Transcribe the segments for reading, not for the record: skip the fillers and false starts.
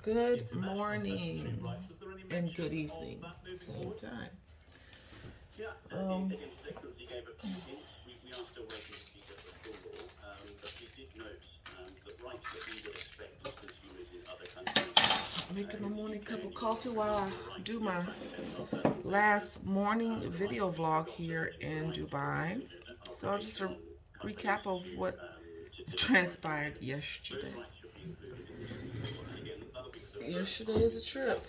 Good morning and good evening, same time. Um, Making my morning cup of coffee while I do my last morning video vlog here in Dubai. So just a recap of what transpired yesterday. Yesterday is a trip.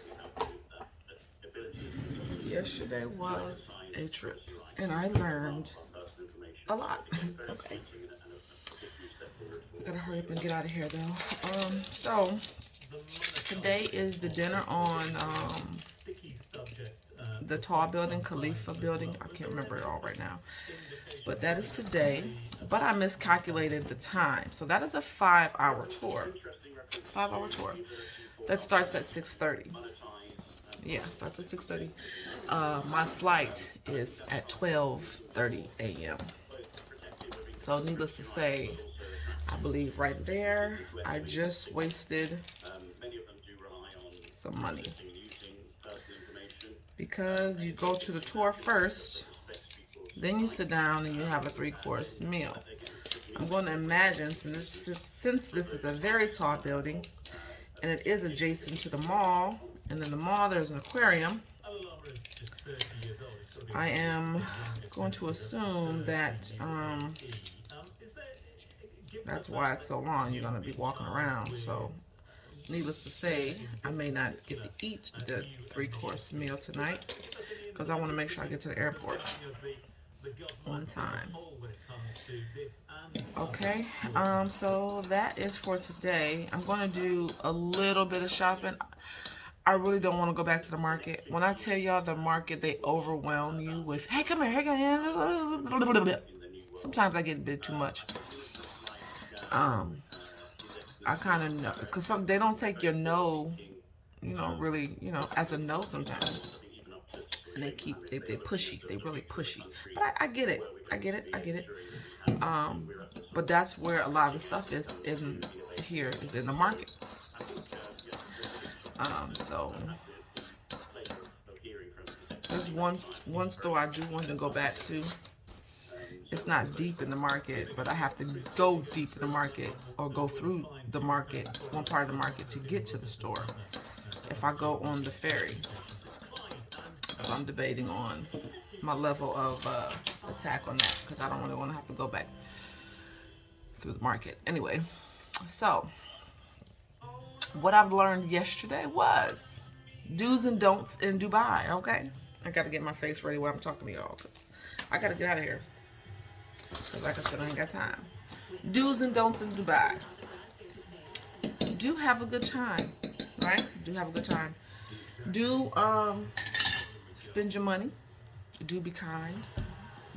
Yesterday was a trip, and I learned a lot. Okay, I gotta hurry up and get out of here though. So today is the dinner on the tall building, Khalifa building. I can't remember it all right now, but that is today. But I miscalculated the time, so that is a 5-hour tour. 5-hour tour that starts at 6:30. Yeah, starts at 6:30. My flight is at 12:30 a.m. So needless to say, I believe right there, I just wasted some money. Because you go to the tour first, then you sit down and you have a 3-course meal. I'm going to imagine, since this is a very tall building, and it is adjacent to the mall, and in the mall there's an aquarium, I am going to assume that that's why it's so long. You're going to be walking around. So needless to say, I may not get to eat the 3-course meal tonight because I want to make sure I get to the airport on time. Okay, so that is for today. I'm going to do a little bit of shopping. I really don't want to go back to the market. When I tell y'all the market, they overwhelm you with, hey, come here, hey, come here. Sometimes I get a bit too much. I kind of know, because they don't take your no, really, as a no sometimes. And they pushy. They really pushy. But I get it. I get it. But that's where a lot of the stuff is in the market. So there's one store I do want to go back to. It's not deep in the market, but I have to go deep in the market or go through the market, one part of the market, to get to the store if I go on the ferry. So I'm debating on my level of attack on that because I don't really want to have to go back through the market. Anyway, so what I've learned yesterday was do's and don'ts in Dubai, okay? I got to get my face ready while I'm talking to y'all because I got to get out of here. Because like I said, I ain't got time. Do's and don'ts in Dubai. Do have a good time, right? Do have a good time. Do spend your money. Do be kind.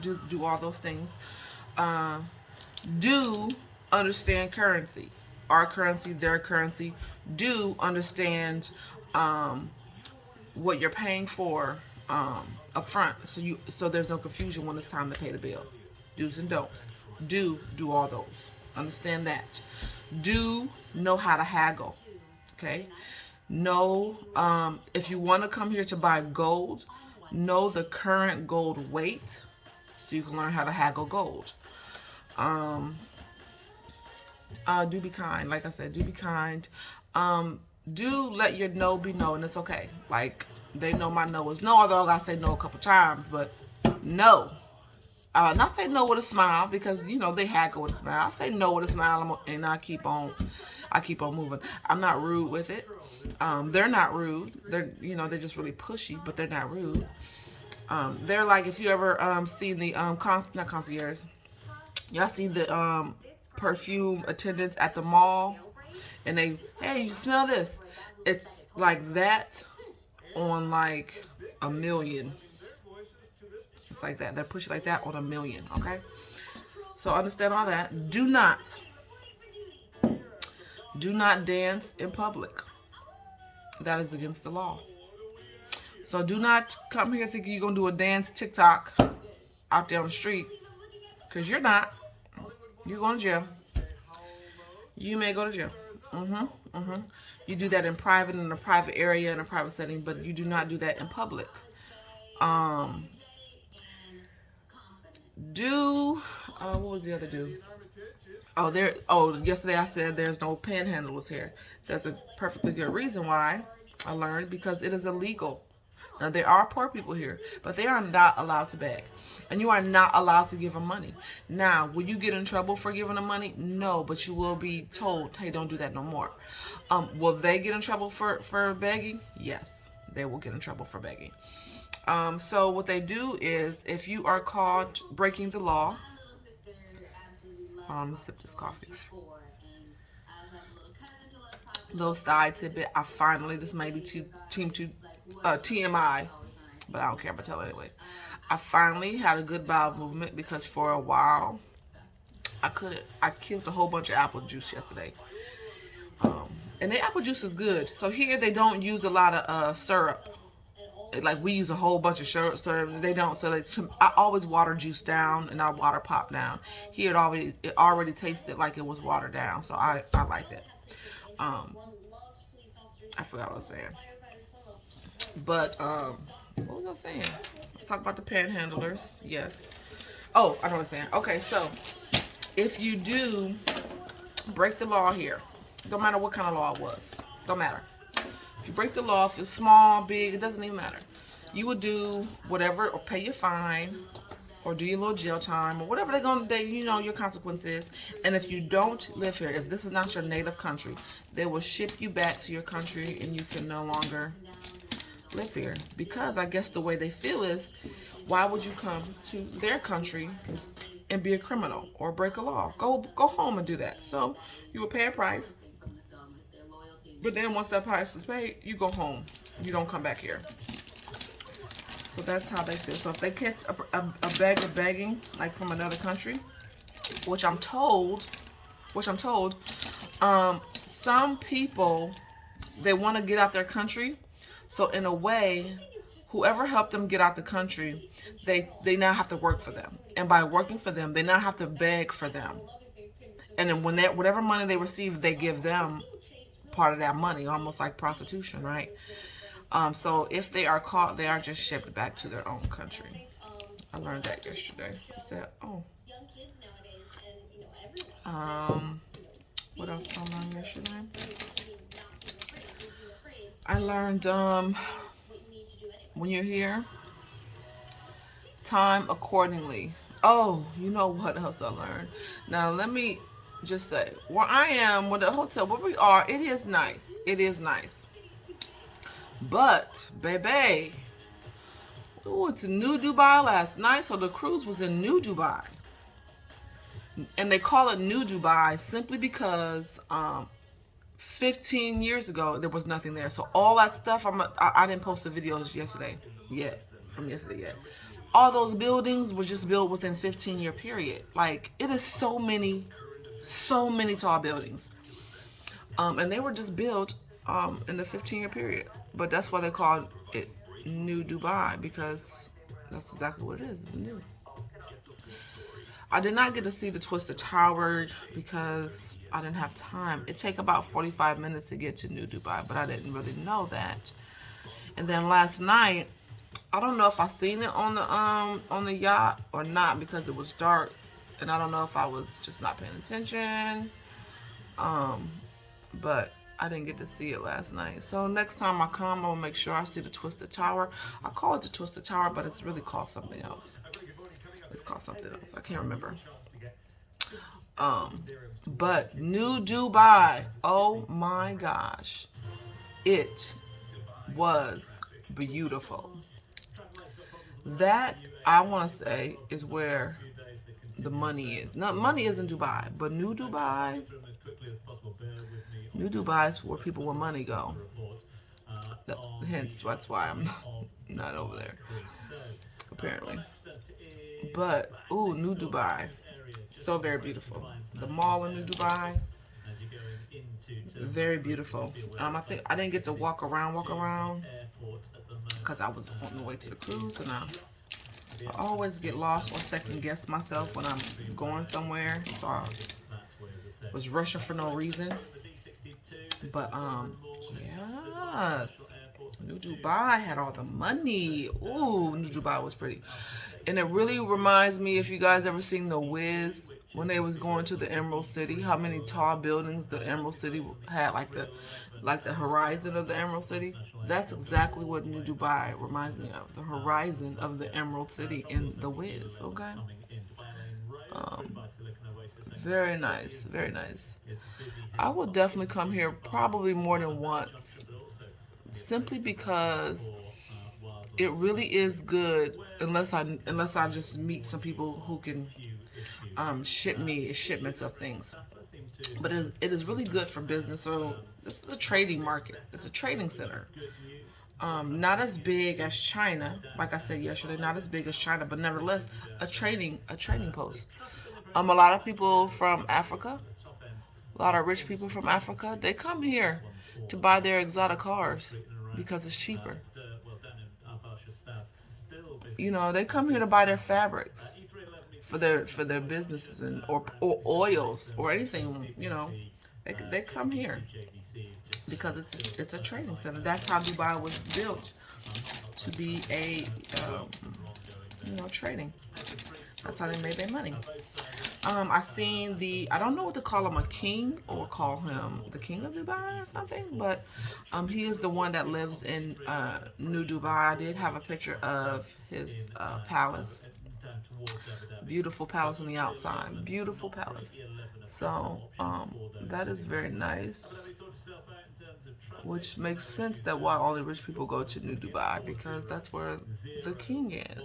Do all those things. Do understand currency. Our currency, their currency. Do understand what you're paying for up front, so there's no confusion when it's time to pay the bill. Do's and don'ts. Do all those. Understand that. Do know how to haggle. Okay? Know, if you want to come here to buy gold, know the current gold weight so you can learn how to haggle gold. Do be kind. Like I said, do be kind. Do let your no be no, and it's okay. Like, they know my no is no, although I say no a couple times, but no. Not say no with a smile because they haggle with a smile. I say no with a smile and I keep on moving. I'm not rude with it. They're not rude. They're just really pushy, but they're not rude. They're like, if you ever seen the not concierge, y'all see the perfume attendants at the mall, and they, hey, you smell this? It's like that on like a million. It's like that. They're pushy like that on a million, okay? So understand all that. Do not dance in public. That is against the law. So do not come here thinking you're going to do a dance TikTok out there on the street, because you're not. You're going to jail. You may go to jail. You do that in private, in a private area, in a private setting, but you do not do that in public. Um, what was the other do? Yesterday I said there's no panhandlers here. There's a perfectly good reason why. I learned because it is illegal. Now, there are poor people here, but they are not allowed to beg. And you are not allowed to give them money. Now, will you get in trouble for giving them money? No, but you will be told, hey, don't do that no more. Will they get in trouble for begging? Yes, they will get in trouble for begging. So what they do is, if you are caught breaking the law, let me sip this coffee. Little side tidbit. This may be TMI, but I don't care. But tell it anyway. I finally had a good bowel movement because for a while I couldn't. I killed a whole bunch of apple juice yesterday. And the apple juice is good. So here they don't use a lot of syrup. Like we use a whole bunch of syrup. They don't. So I always water juice down and I water pop down. Here it already tasted like it was watered down. So I liked it. I forgot what I was saying. But what was I saying? Let's talk about the panhandlers. Yes. Oh, I know what I'm saying. Okay, so if you do break the law here, don't matter what kind of law it was, don't matter. If you break the law, if it's small, big, it doesn't even matter. You would do whatever, or pay your fine, or do your little jail time, or whatever your consequence is. And if you don't live here, if this is not your native country, they will ship you back to your country and you can no longer live here. Because I guess the way they feel is, why would you come to their country and be a criminal or break a law? Go home and do that. So you will pay a price. But then once that price is paid, you go home. You don't come back here. So that's how they feel. So if they catch a bag of begging, like from another country, which I'm told, some people, they want to get out their country. So in a way, whoever helped them get out the country, they now have to work for them. And by working for them, they now have to beg for them. And then when whatever money they receive, they give them part of that money, almost like prostitution, right? So if they are caught, they are just shipped back to their own country. I learned that yesterday. I said, oh. What else did I learn yesterday? I learned when you're here, time accordingly. Oh, you know what else I learned? Now let me just say, where I am, with the hotel, where we are, it is nice. It is nice. But, baby, we went to New Dubai last night, so the cruise was in New Dubai. And they call it New Dubai simply because 15 years ago, there was nothing there. So all that stuff, I didn't post the videos from yesterday yet. All those buildings were just built within 15-year period. Like, it is so many tall buildings. And they were just built in the 15-year period. But that's why they called it New Dubai, because that's exactly what it is. It's new. I did not get to see the Twisted Tower because I didn't have time. It take about 45 minutes to get to New Dubai, but I didn't really know that. And then last night, I don't know if I seen it on the yacht or not because it was dark, and I don't know if I was just not paying attention. But I didn't get to see it last night. So next time I come, I'll make sure I see the Twisted Tower. I call it the Twisted Tower, but it's really called something else. It's called something else. I can't remember. But New Dubai, oh my gosh, it was beautiful. That, I want to say, is where the money is. No, money is in Dubai, but New Dubai is where people with money go. Hence, that's why I'm not over there, apparently. But, ooh, New Dubai, so very beautiful. The mall in New Dubai, very beautiful. I think I didn't get to walk around, because I was on the way to the cruise, and I always get lost or second guess myself when I'm going somewhere. So I was rushing for no reason. But yes, New Dubai had all the money. Ooh, New Dubai was pretty. And it really reminds me, if you guys ever seen The Wiz, when they was going to the Emerald City, how many tall buildings the Emerald City had, like the horizon of the Emerald City. That's exactly what New Dubai reminds me of, the horizon of the Emerald City in The Wiz. Okay. Um, Very nice, very nice. I will definitely come here probably more than once, simply because it really is good. Unless I just meet some people who can ship me shipments of things. But it is really good for business. So this is a trading market. It's a trading center. Not as big as China, like I said yesterday, not as big as China, but nevertheless a trading post. A lot of people from Africa, a lot of rich people from Africa, they come here to buy their exotic cars because it's cheaper. They come here to buy their fabrics for their businesses, or oils or anything. They come here because it's a trading center. That's how Dubai was built, to be a trading. That's how they made their money. I seen I don't know what to call him, a king, or call him the king of Dubai or something, but he is the one that lives in New Dubai. I did have a picture of his palace. Beautiful palace on the outside. Beautiful palace. So that is very nice, which makes sense that why all the rich people go to New Dubai, because that's where the king is,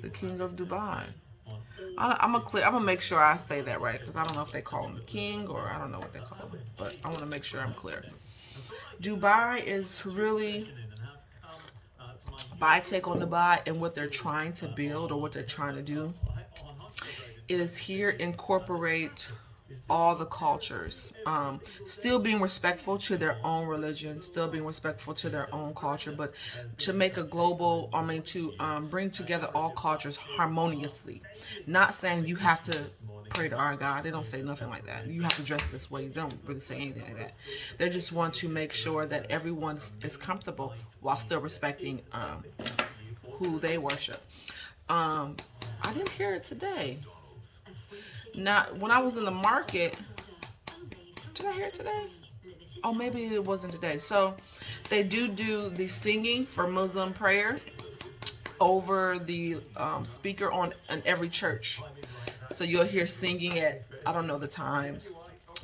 the king of Dubai. I'm gonna make sure I say that right, because I don't know if they call him the king, or I don't know what they call him, but I want to make sure I'm clear. Dubai is really, my take on Dubai and what they're trying to build, or what they're trying to do, is here incorporate all the cultures, still being respectful to their own religion, still being respectful to their own culture, but to make a global, to bring together all cultures harmoniously. Not saying you have to pray to our God. They don't say nothing like that. You have to dress this way. You don't really say anything like that. They just want to make sure that everyone is comfortable while still respecting who they worship. I didn't hear it today. Not when I was in the market. Did I hear it today? Oh, maybe it wasn't today. So they do the singing for Muslim prayer over the speaker in every church. So you'll hear singing at, I don't know the times,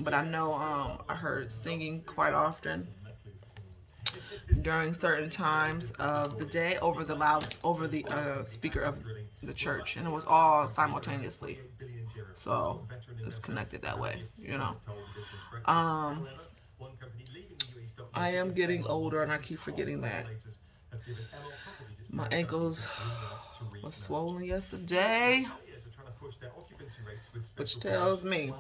but I know I heard singing quite often during certain times of the day over the speaker of the church, and it was all simultaneously. So it's connected that way. I am getting older, and I keep forgetting that. My ankles was swollen yesterday, which tells me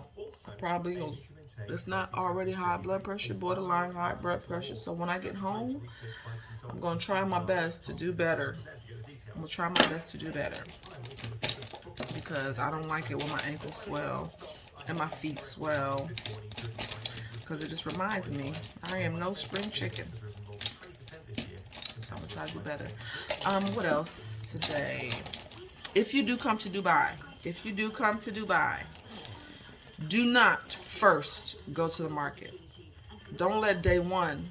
I probably, if not already high blood pressure, borderline high blood pressure. So when I get home, I'm going to try my best to do better. I'm going to try my best to do better, because I don't like it when my ankles swell and my feet swell, because it just reminds me I am no spring chicken. So I'm going to try to do better. What else today? If you do come to Dubai, do not first go to the market. Don't let day one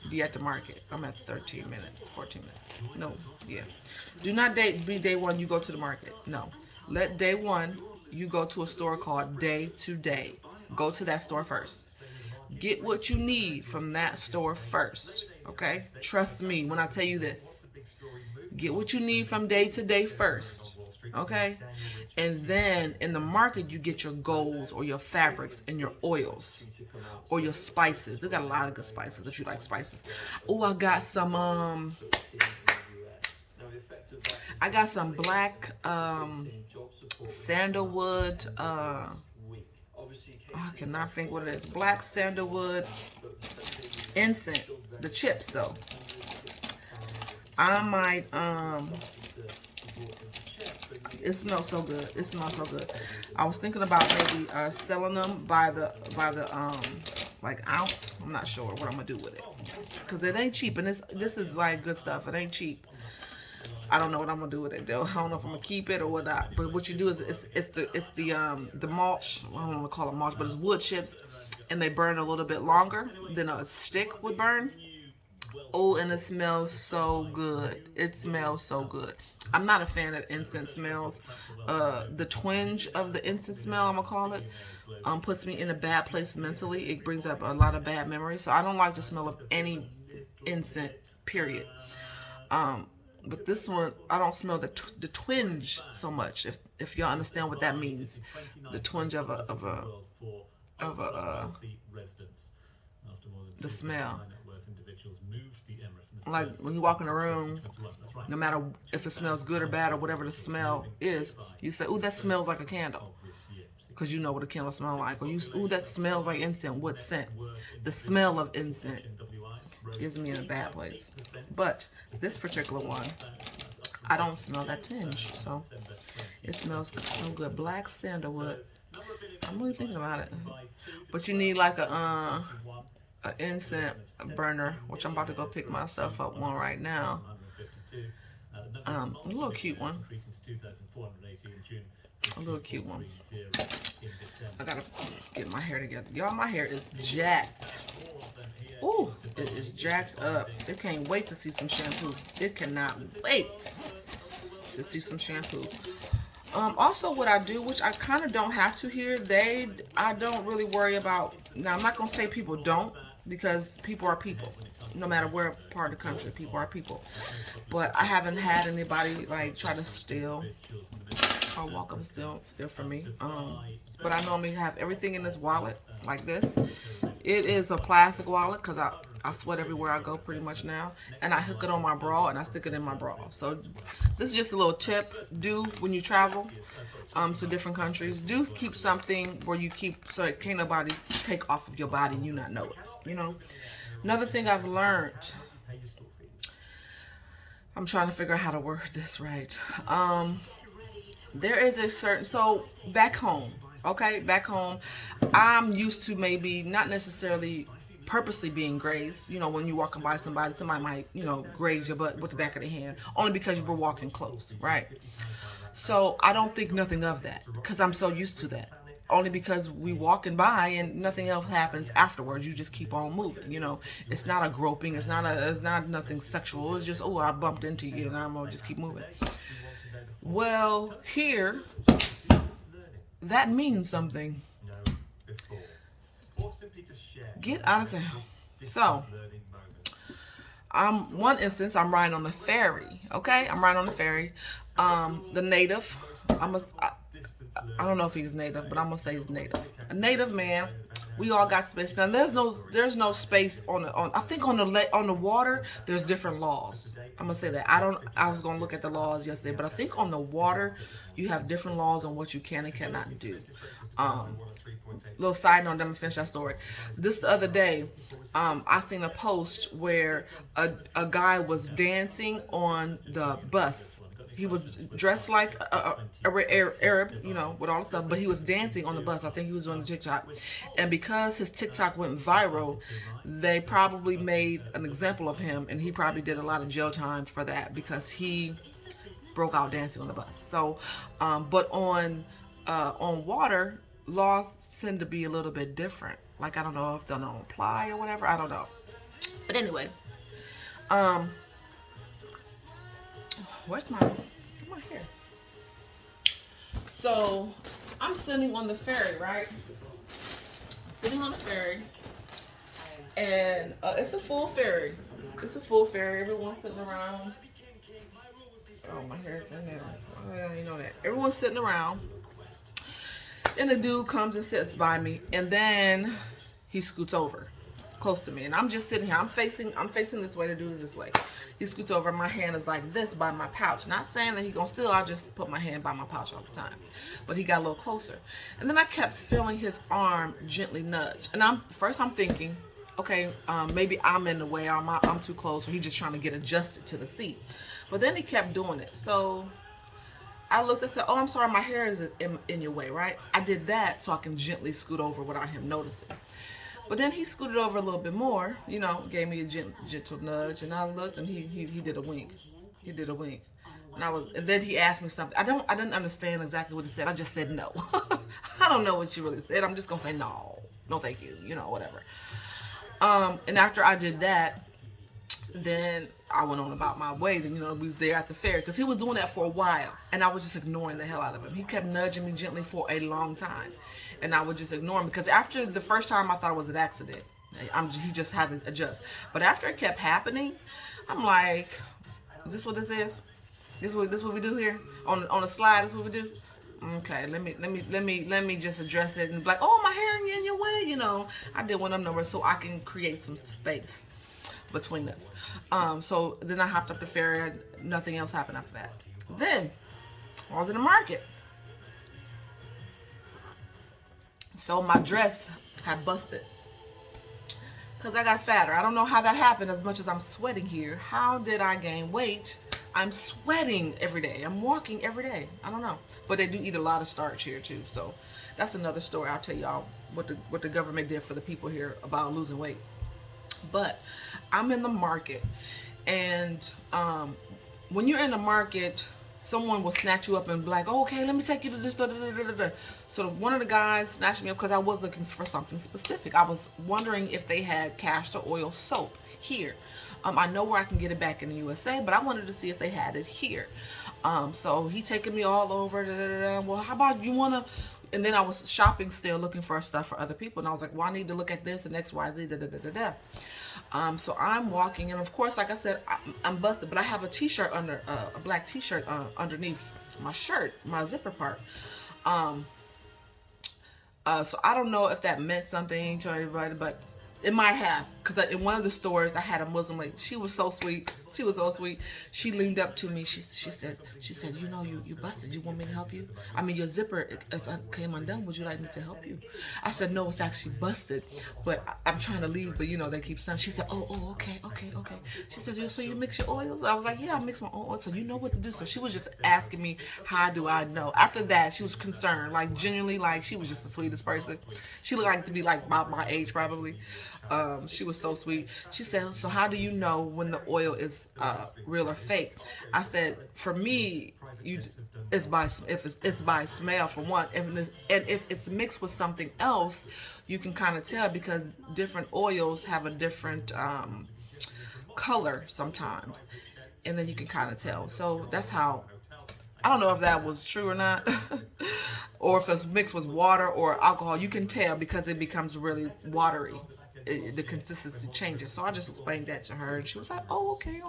be at the market. I'm at 13 minutes, 14 minutes. No, yeah. Do not be day one you go to the market. No. Let day one you go to a store called Day to Day. Go to that store first. Get what you need from that store first. Okay? Trust me when I tell you this. Get what you need from Day to Day first. Okay? And then in the market you get your golds, or your fabrics, and your oils, or your spices. They got a lot of good spices if you like spices. Oh, I got some black sandalwood, I cannot think what it is. Black sandalwood incense. The chips though. I might it smells so good. I was thinking about maybe selling them by the like ounce. I'm not sure what I'm gonna do with it because it ain't cheap, and this is like good stuff. It ain't cheap. I don't know what I'm gonna do with it though. I don't know if I'm gonna keep it or what not. But what you do is it's the mulch. I don't want to call it mulch, but it's wood chips, and they burn a little bit longer than a stick would burn. Oh, and it smells so good. It smells so good. I'm not a fan of incense smells. The twinge of the incense smell, I'm gonna call it, puts me in a bad place mentally. It brings up a lot of bad memories. So I don't like the smell of any incense, period. But this one, I don't smell the twinge so much. If y'all understand what that means, the twinge of the smell. Like when you walk in a room, no matter if it smells good or bad or whatever the smell is, you say, "Ooh, that smells like a candle," because you know what a candle smells like. Or "Ooh, that smells like incense." What scent? The smell of incense gives me in a bad place. But this particular one, I don't smell that tinge, so it smells so good. Black sandalwood. I'm really thinking about it. But you need like a incense burner, which I'm about to go pick myself up one right now. A little cute one. A little cute one. I gotta get my hair together. Y'all, my hair is jacked. Ooh, it is jacked up. It can't wait to see some shampoo. It cannot wait to see some shampoo. Also what I do, which I kind of don't have to here, I don't really worry about, now I'm not going to say people don't, because people are people. No matter where part of the country, people are people. But I haven't had anybody like try to steal or walk up and steal from me. But I normally have everything in this wallet like this. It is a plastic wallet because I sweat everywhere I go pretty much now. And I hook it on my bra and I stick it in my bra. So this is just a little tip. Do when you travel to different countries, do keep something where you keep so it can't nobody take off of your body and you not know it. You know. Another thing I've learned, I'm trying to figure out how to word this right. There is a certain, so back home, okay, back home, I'm used to maybe not necessarily purposely being grazed. You know, when you're walking by somebody might, you know, graze your butt with the back of their hand, only because you were walking close, right? So I don't think nothing of that because I'm so used to that. Only because we walking by and nothing else happens afterwards. You just keep on moving. You know, it's not a groping. It's not nothing sexual. It's just, oh, I bumped into you and I'm gonna just keep moving. Well, here, that means something. Get out of town. So, one instance, I'm riding on the ferry. Okay, I'm riding on the ferry. The native, I don't know if he's native, but I'm gonna say he's native. A native man. We all got space. Now there's no space on I think on the water there's different laws. I'm gonna say that. I was gonna look at the laws yesterday, but I think on the water you have different laws on what you can and cannot do. Little side note, I'm gonna finish that story. This the other day, I seen a post where a guy was dancing on the bus. He was dressed like a Arab, you know, with all the stuff, but he was dancing on the bus. I think he was doing TikTok. And because his TikTok went viral, they probably made an example of him, and he probably did a lot of jail time for that because he broke out dancing on the bus. So, but on water, laws tend to be a little bit different. Like, I don't know if they don't apply or whatever. I don't know. But anyway, where's my hair? So I'm sitting on the ferry, right? Sitting on the ferry, and it's a full ferry. It's a full ferry. Everyone's sitting around. Oh, my hair's in there. Oh, you know that. Everyone's sitting around, and a dude comes and sits by me, and then he scoots over close to me, and I'm just sitting here. I'm facing this way. The dude is this way. He scoots over. My hand is like this by my pouch. Not saying that he gonna steal. I just put my hand by my pouch all the time. But he got a little closer, and then I kept feeling his arm gently nudge. And I'm thinking, okay, maybe I'm in the way. I'm too close, or he's just trying to get adjusted to the seat. But then he kept doing it. So I looked and said, "Oh, I'm sorry, my hair is in your way, right?" I did that so I can gently scoot over without him noticing. But then he scooted over a little bit more, you know, gave me a gentle nudge, and I looked, and he did a wink. He did a wink. And then he asked me something. I didn't understand exactly what he said. I just said no. I don't know what you really said. I'm just gonna say no. No thank you, you know, whatever. And after I did that, then I went on about my way. And, you know, we was there at the fair because he was doing that for a while, and I was just ignoring the hell out of him. He kept nudging me gently for a long time, and I would just ignore him because after the first time I thought it was an accident. He just had to adjust. But after it kept happening, I'm like, is this what this is? This what we do here on a slide? This what we do? Okay, let me just address it and be like, oh, my hair in your way, you know. I did one of them numbers so I can create some space between us. So then I hopped up the ferry. Nothing else happened after that. Then I was in the market. So my dress had busted because I got fatter. I don't know how that happened. As much as I'm sweating here, how did I gain weight? I'm sweating every day. I'm walking every day. I don't know. But they do eat a lot of starch here too. So that's another story. I'll tell y'all what the government did for the people here about losing weight. But I'm in the market, and when you're in the market, someone will snatch you up and be like, oh, okay, let me take you to this. Da, da, da, da, da. So one of the guys snatched me up because I was looking for something specific. I was wondering if they had castor oil soap here. I know where I can get it back in the USA, but I wanted to see if they had it here. So he taking me all over. Da, da, da, da. Well, how about you want to... And then I was shopping still, looking for stuff for other people. And I was like, well, I need to look at this and X, Y, Z, da, da, da, da, da. So I'm walking, and of course, like I said, I'm busted, but I have a t-shirt under, a black t-shirt underneath my shirt, my zipper part. So I don't know if that meant something to everybody, but it might have, because in one of the stores I had a Muslim lady. She was so sweet. She was so sweet. She leaned up to me. She said, you know, you busted. You want me to help you? I mean, your zipper came undone. Would you like me to help you? I said, no, it's actually busted, but I'm trying to leave, but you know, they keep saying. She said, oh, okay. She said, so you mix your oils? I was like, yeah, I mix my own oils, so you know what to do. So she was just asking me, how do I know? After that, she was concerned, like genuinely, like she was just the sweetest person. She looked like to be like about my age probably. She was so sweet. She said, so how do you know when the oil is real or fake? I said, for me, it's by smell for one, and if it's mixed with something else, you can kind of tell because different oils have a different color sometimes, and then you can kind of tell. So that's how. I don't know if that was true or not, or if it's mixed with water or alcohol. You can tell because it becomes really watery. The consistency changes. So I just explained that to her, and she was like, oh, okay.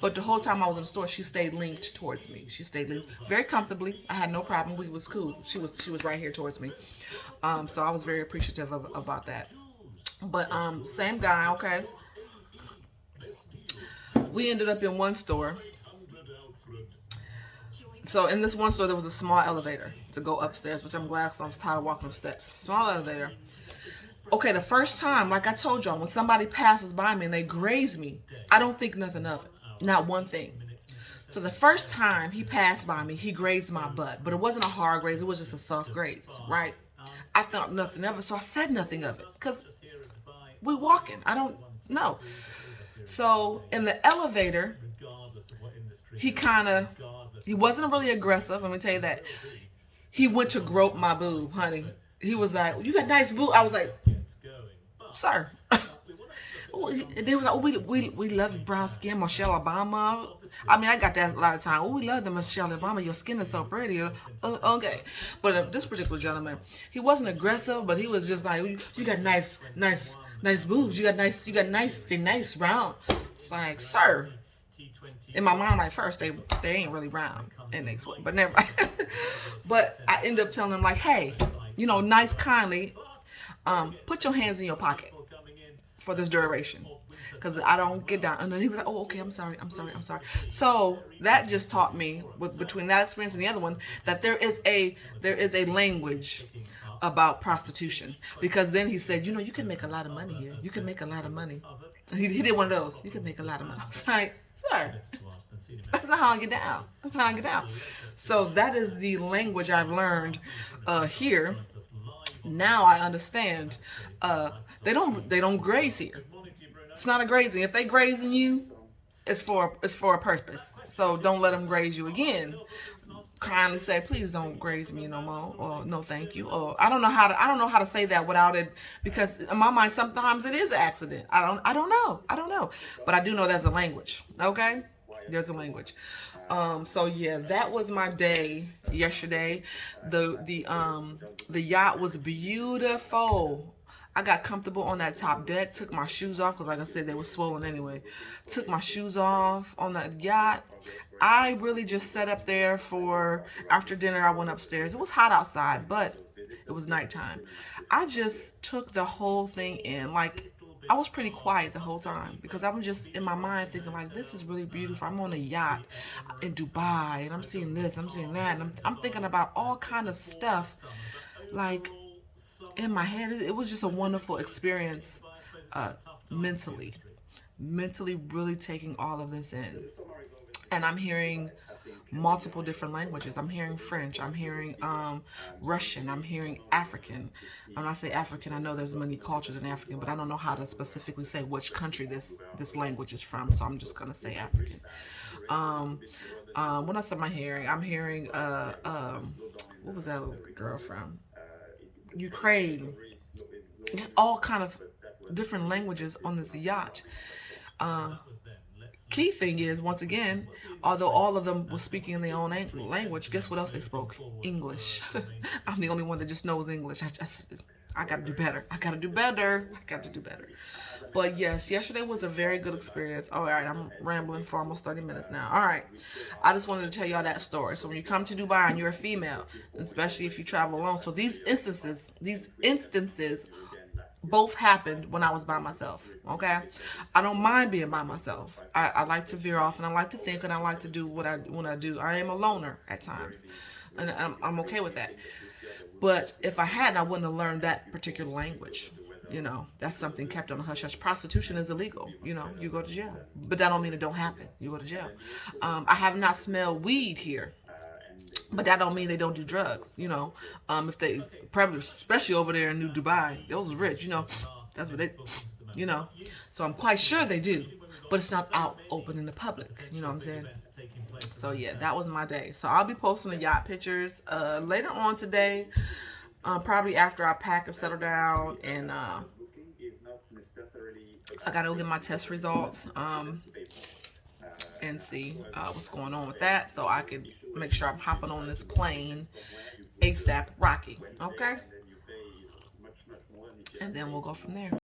But the whole time I was in the store, she stayed linked towards me. She stayed linked very comfortably. I had no problem. We was cool. She was right here towards me. So I was very appreciative about that. But same guy, okay. We ended up in one store. So in this one store, there was a small elevator to go upstairs, which I'm glad because I was tired of walking up steps. Small elevator. Okay, the first time, like I told y'all, when somebody passes by me and they graze me, I don't think nothing of it. Not one thing. So the first time he passed by me, he grazed my butt. But it wasn't a hard graze. It was just a soft graze, right? I thought nothing of it, so I said nothing of it. Because we're walking. I don't know. So in the elevator, he wasn't really aggressive. Let me tell you that. He went to grope my boob, honey. He was like, you got nice boob. I was like, sir. They was like, oh, we love brown skin, Michelle Obama. I mean, I got that a lot of time. Oh, we love the Michelle Obama. Your skin is so pretty. Okay, but this particular gentleman, he wasn't aggressive, but he was just like, you got nice boobs. You got nice round. It's like, sir. In my mind, like first they ain't really round, and they sweat, but never mind. But I ended up telling him like, hey, you know, nice, kindly, put your hands in your pocket for this duration, because I don't get down. And then he was like, oh, okay, I'm sorry. So that just taught me, between that experience and the other one, that there is a language about prostitution. Because then he said, you know, you can make a lot of money here. You can make a lot of money. He did one of those. You can make a lot of money. I was like, sir, that's not how I get down. So that is the language I've learned here. Now I understand. They don't graze here. It's not a grazing. If they grazing you, it's for a purpose. So don't let them graze you again. Kindly say, please don't graze me no more, or no thank you, or I don't know how to say that without it, because in my mind sometimes it is an accident. I don't know, but I do know there's a language. Okay, there's a language. So yeah, that was my day yesterday. The yacht was beautiful. I got comfortable on that top deck, took my shoes off because, like I said, they were swollen anyway. Took my shoes off on that yacht. I really just sat up there for, after dinner, I went upstairs. It was hot outside, but it was nighttime. I just took the whole thing in. Like, I was pretty quiet the whole time because I'm just in my mind thinking, like, this is really beautiful. I'm on a yacht in Dubai and I'm seeing this, I'm seeing that, and I'm thinking about all kind of stuff. Like, in my head, it was just a wonderful experience, uh, mentally. Mentally, really taking all of this in. And I'm hearing multiple different languages. I'm hearing French. I'm hearing Russian. I'm hearing African. When I say African, I know there's many cultures in African, but I don't know how to specifically say which country this language is from. So I'm just gonna say African. Um, what else am I hearing? I'm hearing what was that little girl from? Ukraine. Just all kind of different languages on this yacht. Uh, Key thing is, once again, although all of them were speaking in their own language, guess what else they spoke? English. I'm the only one that just knows English. I gotta do better. I gotta do better. I gotta do better. But yes, yesterday was a very good experience. All right, I'm rambling for almost 30 minutes now. All right, I just wanted to tell y'all that story. So when you come to Dubai and you're a female, especially if you travel alone, so these instances both happened when I was by myself. Okay, I don't mind being by myself. I like to veer off, and I like to think, and I like to do what I when I do. I am a loner at times, and I'm okay with that. But if I hadn't, I wouldn't have learned that particular language. That's something kept on the hush hush. Prostitution is illegal. You go to jail. But that don't mean it don't happen. You go to jail. I have not smelled weed here, but that don't mean they don't do drugs. If they probably, especially over there in New Dubai, those are rich. That's what they, you know. So I'm quite sure they do, but it's not out open in the public. You know what I'm saying? So yeah, that was my day. So I'll be posting the yacht pictures later on today, probably after I pack and settle down, and I gotta go get my test results and see what's going on with that, so I can make sure I'm hopping on this plane ASAP Rocky. Okay, and then we'll go from there.